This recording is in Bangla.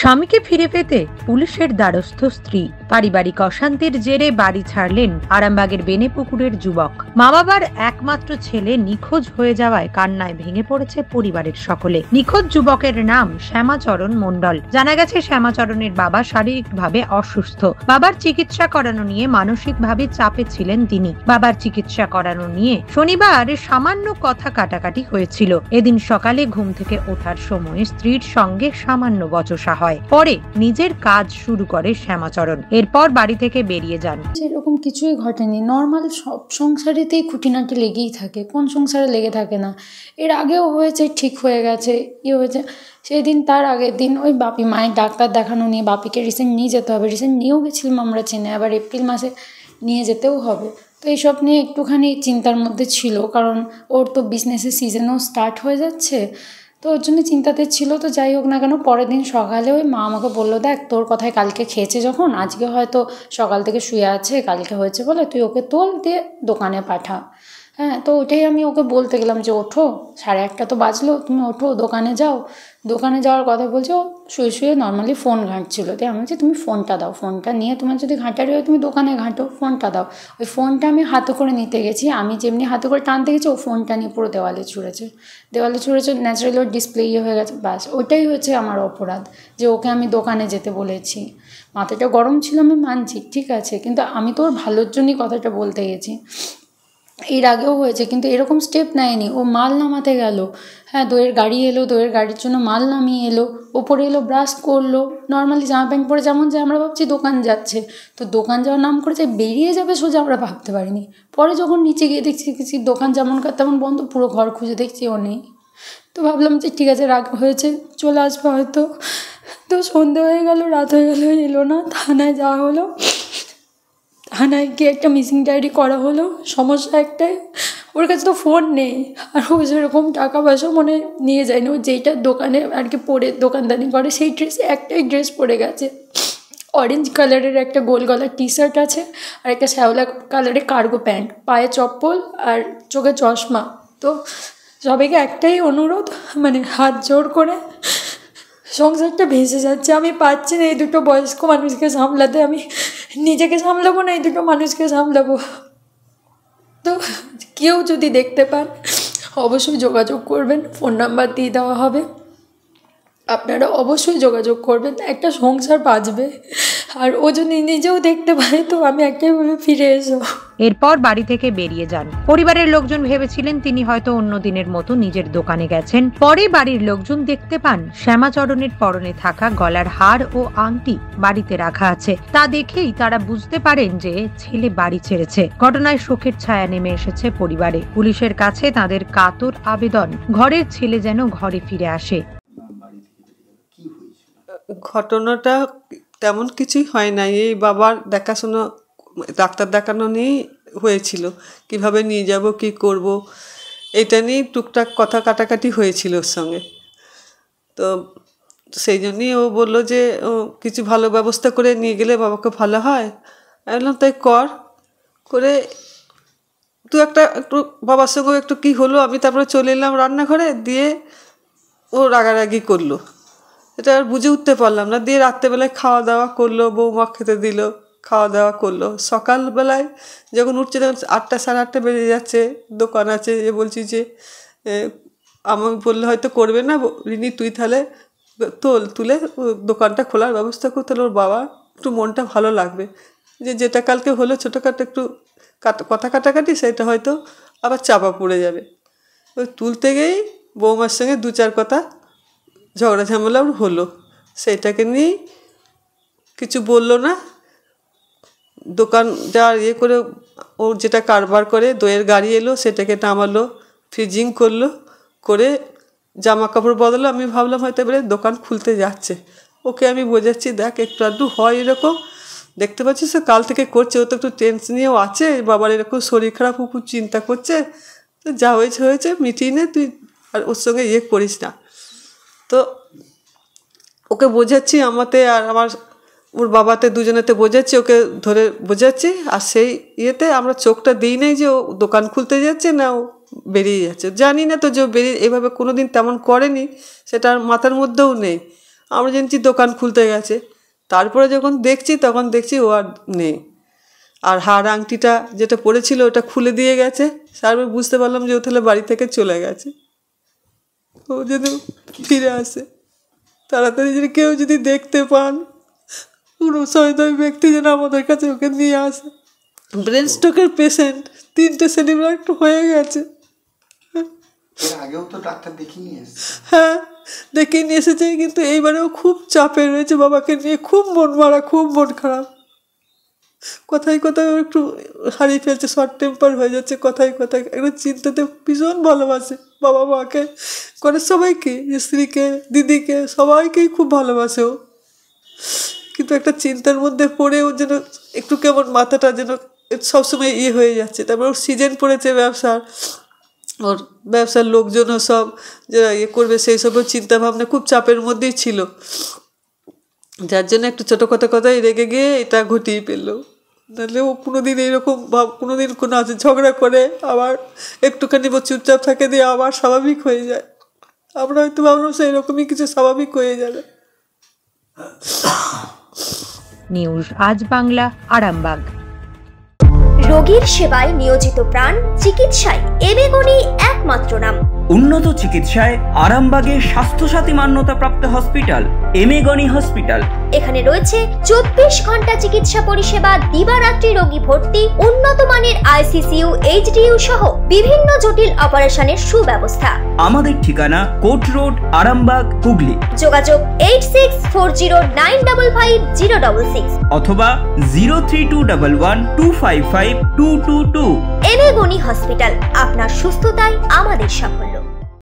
স্বামীকে ফিরে পেতে পুলিশের দ্বারস্থ স্ত্রী। পারিবারিক অশান্তির জেরে বাড়ি ছাড়লেন আরামবাগের বেনেপুকুরের যুবক। মা বাবার একমাত্র ছেলে নিখোঁজ হয়ে যাওয়ায় কান্নায় ভেঙে পড়েছে পরিবারের সকলে। নিখোঁজ যুবকের নাম শ্যামাচরণ মণ্ডল। জানা গেছে শ্যামাচরণের বাবা শারীরিকভাবে অসুস্থ। বাবার চিকিৎসা করানো নিয়ে মানসিকভাবে চাপে ছিলেন তিনি। বাবার চিকিৎসা করানো নিয়ে শনিবার সামান্য কথা কাটাকাটি হয়েছিল। এদিন সকালে ঘুম থেকে ওঠার সময় স্ত্রীর সঙ্গে সামান্য বচসা হয়। পরে নিজের কাজ শুরু করে শ্যামাচরণ। এরপর বাড়ি থেকে বেরিয়ে যান। সেরকম কিছুই ঘটেনি, নর্মাল সব সংসারেতেই খুঁটিনাটি লেগেই থাকে, কোন সংসারে লেগে থাকে না। এর আগেও হয়েছে, ঠিক হয়ে গেছে, হয়েছে। সেদিন তার আগের দিন ওই বাপি মায়ের ডাক্তার দেখানো নিয়ে, বাপিকে রিসেন্ট নিয়ে যেতে হবে, রিসেন্ট নিয়েও গেছিলাম আমরা চেনে, আবার এপ্রিল মাসে নিয়ে যেতেও হবে। তো এইসব নিয়ে একটুখানি চিন্তার মধ্যে ছিল, কারণ ওর তো বিজনেসের সিজনও স্টার্ট হয়ে যাচ্ছে, তো ওর জন্য চিন্তাতে ছিল। তো যাই হোক না কেন, পরের দিন সকালে ওই মা আমাকে বললো, দেখ তোর কথায় কালকে খেয়েছে যখন, আজকে হয়তো সকাল থেকে শুয়ে আছে, কালকে হয়েছে বলে তুই ওকে তোল দিয়ে দোকানে পাঠা। হ্যাঁ, তো ওটাই আমি ওকে বলতে গেলাম যে ওঠো, 1:30 তো বাজলো, তুমি ওঠো, দোকানে যাও। দোকানে যাওয়ার কথা বলছে, ও শুয়ে শুয়ে নর্মালি ফোন ঘাঁটছিল। তাই আমি বলছি তুমি ফোনটা দাও, ফোনটা নিয়ে তোমার যদি ঘাঁটারি হয় তুমি দোকানে ঘাঁটো, ফোনটা দাও। ওই ফোনটা আমি হাতে করে নিতে গেছি, আমি যেমনি হাতে করে টানতে গেছি, ও ফোনটা নিয়ে পুরো দেওয়ালে ছুঁড়েছে। ন্যাচারালি ওর ডিসপ্লে হয়ে গেছে। ব্যাস, ওইটাই হচ্ছে আমার অপরাধ, যে ওকে আমি দোকানে যেতে বলেছি। মাথাটা গরম ছিল, আমি মানছি, ঠিক আছে, কিন্তু আমি তো ওর ভালোর জন্যই কথাটা বলতে গেছি। এর আগেও হয়েছে, কিন্তু এরকম স্টেপ নেয়নি। ও মাল নামাতে গেল, হ্যাঁ, দইয়ের গাড়ি এলো, দইয়ের গাড়ির জন্য মাল নামিয়ে এলো, ওপরে এলো, ব্রাশ করলো, নর্মালি জামা প্যান্ট পরে যেমন যে আমরা ভাবছি দোকান যাচ্ছে, তো দোকান যাওয়ার নাম করেছে, বেরিয়ে যাবে সোজা আমরা ভাবতে পারিনি। পরে যখন নিচে গিয়ে দেখছি দোকান যেমনকার তেমন বন্ধ, পুরো ঘর খুঁজে দেখছি ও নেই। তো ভাবলাম যে ঠিক আছে, রাগ হয়েছে, চলে আসবে হয়তো। তো সন্ধে হয়ে গেল, রাত হয়ে গেল, এলো না। থানায় যাওয়া হলো, থানায় গিয়ে একটা মিসিং ডায়েরি করা হলো। সমস্যা একটাই, ওর কাছে তো ফোন নেই, আর ও সেরকম টাকা পয়সা মনে নিয়ে যায়নি। ও যেইটা দোকানে আর কি পরে দোকানদানি করে, সেই ড্রেস, একটাই ড্রেস পরে গেছে। অরেঞ্জ কালারের একটা গোল গলার টি শার্ট আছে, আর একটা শ্যাওলা কালারের কার্গো প্যান্ট, পায়ে চপ্পল, আর চোখে চশমা। তো সবাইকে একটাই অনুরোধ, মানে হাত জোর করে, সংসারটা ভেসে যাচ্ছে, আমি পারছি না এই দুটো বয়স্ক মানুষকে সামলাতে, আমি নিজেকে সামলাবো না, এই দুটো মানুষকে সামলাবো। তো কেউ যদি দেখতে পান অবশ্যই যোগাযোগ করবেন, ফোন নাম্বার দিয়ে দেওয়া হবে, আপনারা অবশ্যই যোগাযোগ করবেন, একটা সংসার বাঁচবে। আর ও যদি নিজেও দেখতে পায়, তো আমি একটাই বলে ফিরে এসো। এরপর বাড়ি থেকে বেরিয়ে যান। পরিবারের লোকজন ভেবেছিলেন তিনি হয়তো অন্য দিনের মতো নিজের দোকানে গেছেন। পরে বাড়ির লোকজন দেখতে পান শ্যামাচরণের পরনে থাকা গলার হার ও আংটি বাড়িতে রাখা আছে। তা দেখেই তারা বুঝতে পারেন যে ছেলে বাড়ি ছেড়েছে। ঘটনায় শোকের ছায়া নেমে এসেছে পরিবারে। পুলিশের কাছে তাদের কাতর আবেদন, ঘরের ছেলে যেন ঘরে ফিরে আসে। ঘটনাটা তেমন কিছুই হয় না, এই বাবার দেখাশোনা, ডাক্তার দেখানো নিয়েই হয়েছিল, কিভাবে নিয়ে যাব, কি করব, এটা নিয়েই টুকটাক কথা কাটাকাটি হয়েছিল ওর সঙ্গে। তো সেই জন্যই ও বললো যে ও কিছু ভালো ব্যবস্থা করে নিয়ে গেলে বাবাকে ভালো হয়। আমি বললাম তাই করে একটু বাবার সঙ্গে একটু কী হলো, আমি তারপরে চলে এলাম রান্নাঘরে, দিয়ে ও রাগারাগি করলো, এটা আর বুঝে উঠতে পারলাম না। দিয়ে রাত্রেবেলায় খাওয়া দাওয়া করলো, বৌমা খেতে দিল, খাওয়া দাওয়া করলো। সকালবেলায় যখন উঠছে, তখন 8টা 8:30 বেজে যাচ্ছে, দোকান আছে, যে বলছি যে আমাকে বললে হয়তো করবে না, রিনি তুই তাহলে তুলে দোকানটা খোলার ব্যবস্থা কর, তাহলে ওর বাবা একটু মনটা ভালো লাগবে, যেটা কালকে হলো ছোটোখাটো একটু কথা কাটাকাটি, সেটা হয়তো আবার চাপা পড়ে যাবে। ওই তুলতে গিয়েই বৌমার সঙ্গে 2-4 কথা ঝগড়া ঝামেলাও হলো, সেইটাকে নিয়েই কিছু বললো না। দোকান যা করে ওর যেটা কারবার করে, দইয়ের গাড়ি এলো, সেটাকে নামালো, ফ্রিজিং করে জামা কাপড় বদলো। আমি ভাবলাম হয়তো এবারে দোকান খুলতে যাচ্ছে। ওকে আমি বোঝাচ্ছি, দেখ একটু আধটু হয় এরকম, দেখতে পাচ্ছি সে কাল থেকে করছে, ও তো একটু টেনশন নিয়েও আছে, বাবার এরকম শরীর খারাপ, খুব চিন্তা করছে, তো যা হয়েছে মিটিয়ে নে, তুই আর ওর সঙ্গে করিস না। তো ওকে বোঝাচ্ছি, আমাতে আর ওর বাবাতে দুজনেতে বোঝাচ্ছি, ওকে ধরে বোঝাচ্ছি, আর সেই আমরা চোখটা দিই নাই যে ও দোকান খুলতে যাচ্ছে না ও বেরিয়ে যাচ্ছে। জানি না তো যে ও এভাবে কোনো দিন তেমন করেনি, সেটা আর মাথার মধ্যেও নেই। আমরা জেনেছি দোকান খুলতে গেছে। তারপরে যখন দেখছি তখন দেখছি ও আর নেই। আর হার আংটিটা যেটা পড়েছিল ওটা খুলে দিয়ে গেছে। তারপর বুঝতে পারলাম যে ও তাহলে বাড়ি থেকে চলে গেছে। ও যদি ফিরে আসে তাড়াতাড়ি, যদি কেউ যদি দেখতে পান, কোনো সহৃদয় ব্যক্তি যেন আমাদের কাছে ওকে নিয়ে আসে। ব্রেন স্ট্রোকের পেশেন্ট, 3টে সেলিব্রেট হয়ে গেছে। আগেও তো ডাক্তার দেখিয়ে নিয়ে এসেছে। হ্যাঁ, দেখিয়ে নিয়ে এসেছে, কিন্তু এইবারেও খুব চাপে রয়েছে বাবাকে নিয়ে। খুব মন মারা, খুব মন খারাপ। কথায় কথায় একটু হারিয়ে ফেলছে, শর্ট টেম্পার হয়ে যাচ্ছে কথায় কথায়। একটা চিন্তাতে ভীষণ ভালোবাসে বাবা মাকে, করে সবাইকে, স্ত্রীকে, দিদিকে, সবাইকেই খুব ভালোবাসে ও। কিন্তু একটা চিন্তার মধ্যে পড়েও যেন একটু কেমন মাথাটা যেন সবসময় হয়ে যাচ্ছে। তারপর ওর সিজন পড়েছে ব্যবসার, ওর ব্যবসার লোকজনও সব যারা করবে সেই সবের চিন্তাভাবনা খুব চাপের মধ্যেই ছিল, যার জন্য একটু ছোটো কথায় রেগে গিয়ে এটা ঘটিয়ে ফেললো। নাহলে ও কোনোদিন এইরকম কোনোদিন কোনো আছে ঝগড়া করে আবার একটুখানি চুপচাপ থাকে, দিয়ে আবার স্বাভাবিক হয়ে যায়। আমরা হয়তো ভাবলাম সেই রকমই কিছু স্বাভাবিক হয়ে যাবে। নিউজ আজ বাংলা, আরামবাগ। রোগীর সেবায় নিয়োজিত প্রাণ, চিকিৎসায় এবেগুনি একমাত্র নাম। উন্নত চিকিৎসায় আরামবাগে স্বাস্থ্যসাথী মান্যতাপ্রাপ্ত হসপিটাল এমেগনি হসপিটাল। এখানে রয়েছে 24 ঘন্টা চিকিৎসা পরিষেবা, দিবারাত্রি রোগী ভর্তি, উন্নত মানের আইসিসিইউ, এইচডিইউ সহ বিভিন্ন জটিল অপারেশনের সুব্যবস্থা। আমাদের ঠিকানা কোট রোড, আরামবাগ, হুগলি। যোগাযোগ 8640955066 অথবা 032112552222। এবেগুনি হসপিটাল, আপনার সুস্থতাই আমাদের সাফল্য।